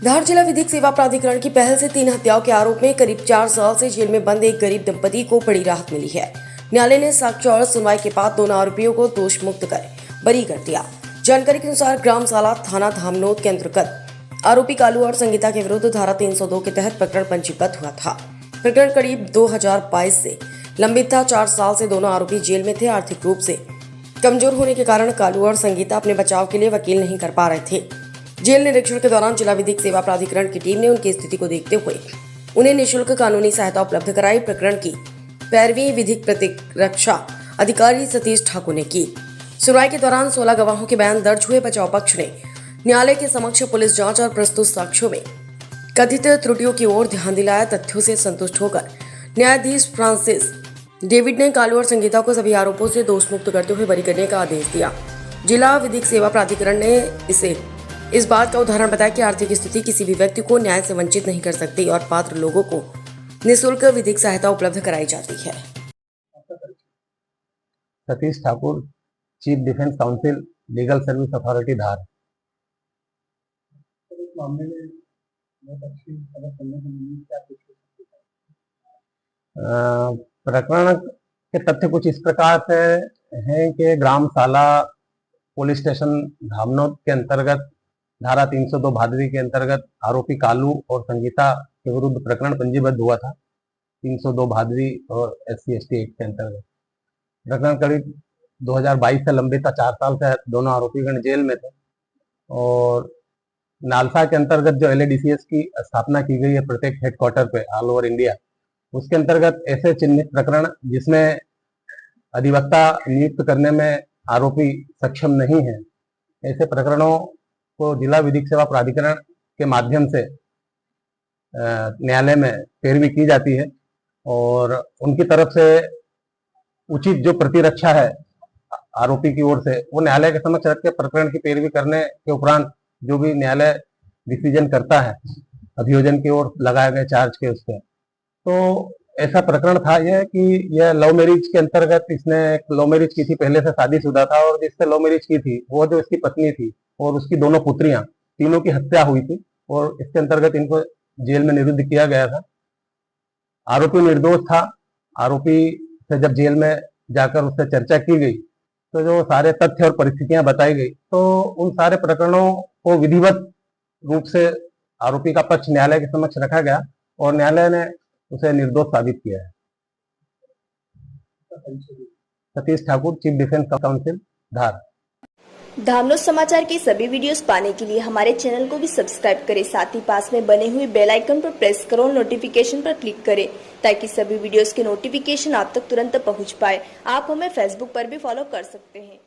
धार जिला विधिक सेवा प्राधिकरण की पहल से 3 हत्याओं के आरोप में करीब 4 साल से जेल में बंद एक गरीब दंपति को बड़ी राहत मिली है। न्यायालय ने साक्ष्य और सुनवाई के बाद दोनों आरोपियों को दोष मुक्त कर बरी कर दिया। जानकारी के अनुसार ग्राम साला थाना धामनोद के अंतर्गत आरोपी कालू और संगीता के विरुद्ध धारा 302 के तहत प्रकरण पंजीबद्ध हुआ था। प्रकरण करीब 2022 से लंबित था। 4 साल से दोनों आरोपी जेल में थे। आर्थिक रूप से कमजोर होने के कारण कालू और संगीता अपने बचाव के लिए वकील नहीं कर पा रहे थे। जेल निरीक्षण के दौरान जिला विधिक सेवा प्राधिकरण की टीम ने उनकी स्थिति को देखते हुए उन्हें निःशुल्क कानूनी सहायता उपलब्ध कराई। प्रकरण की पैरवी विधिक प्रतिरक्षा अधिकारी सतीश ठाकुर ने की। सुनवाई के दौरान 16 गवाहों के बयान दर्ज हुए। बचाव पक्ष ने न्यायालय के समक्ष पुलिस जांच और प्रस्तुत साक्ष्यों में कथित त्रुटियों की ओर ध्यान दिलाया। तथ्यों से संतुष्ट होकर न्यायाधीश फ्रांसिस डेविड ने कालू और संगीता को सभी आरोपों से दोष मुक्त करते हुए बरी करने का आदेश दिया। जिला विधिक सेवा प्राधिकरण ने इसे इस बात का उदाहरण बताया कि आर्थिक स्थिति किसी भी व्यक्ति को न्याय से वंचित नहीं कर सकती और पात्र लोगों को निःशुल्क विधिक सहायता उपलब्ध कराई जाती है। Satish Thakur, chief defence counsel, legal service authority Dhar. प्रकरण के तथ्य कुछ इस प्रकार से हैं कि ग्राम साला पुलिस स्टेशन धामनोद के अंतर्गत धारा 302 भादवी के अंतर्गत आरोपी कालू और संगीता के विरुद्ध प्रकरण पंजीबद्ध हुआ था। 302 भादवी और SC/ST एक्ट के अंतर्गत प्रकरण करीब 2022 से लंबित था। 4 साल से दोनों आरोपीगण जेल में थे और नालसा के अंतर्गत जो LADCS की स्थापना की गई है प्रत्येक हेडक्वार्टर पे ऑल ओवर इंडिया, उसके अंतर्गत ऐसे चिन्हित प्रकरण जिसमें अधिवक्ता नियुक्त करने में आरोपी सक्षम नहीं है, ऐसे प्रकरणों को जिला विधिक सेवा प्राधिकरण के माध्यम से न्यायालय में पैरवी की जाती है और उनकी तरफ से उचित जो प्रतिरक्षा है आरोपी की ओर से वो न्यायालय के समक्ष रख के प्रकरण की पैरवी करने के उपरांत जो भी न्यायालय डिसीजन करता है अभियोजन की ओर लगाए गए चार्ज के उस पर, तो ऐसा प्रकरण था यह कि यह लव मैरिज के अंतर्गत इसने एक लव मैरिज की थी, पहले से शादीशुदा था और जिससे लव मैरिज की थी वो जो इसकी पत्नी थी और उसकी दोनों पुत्रियां, तीनों की हत्या हुई थी और इसके अंतर्गत इनको जेल में निरुद्ध किया गया था। आरोपी निर्दोष था। आरोपी से जब जेल में जाकर उससे चर्चा की गई तो जो सारे तथ्य और परिस्थितियां बताई गई तो उन सारे प्रकरणों को विधिवत रूप से आरोपी का पक्ष न्यायालय के समक्ष रखा गया और न्यायालय ने उसे निर्दोष साबित किया है। Satish Thakur, chief defence counsel, Dhar. Dhamnod समाचार के सभी वीडियोस पाने के लिए हमारे चैनल को भी सब्सक्राइब करें। साथ ही पास में बने हुए बेल आइकन पर प्रेस करो और नोटिफिकेशन पर क्लिक करें ताकि सभी वीडियोस के नोटिफिकेशन आप तक तुरंत पहुंच पाए। आप हमें फेसबुक पर भी फॉलो कर सकते हैं।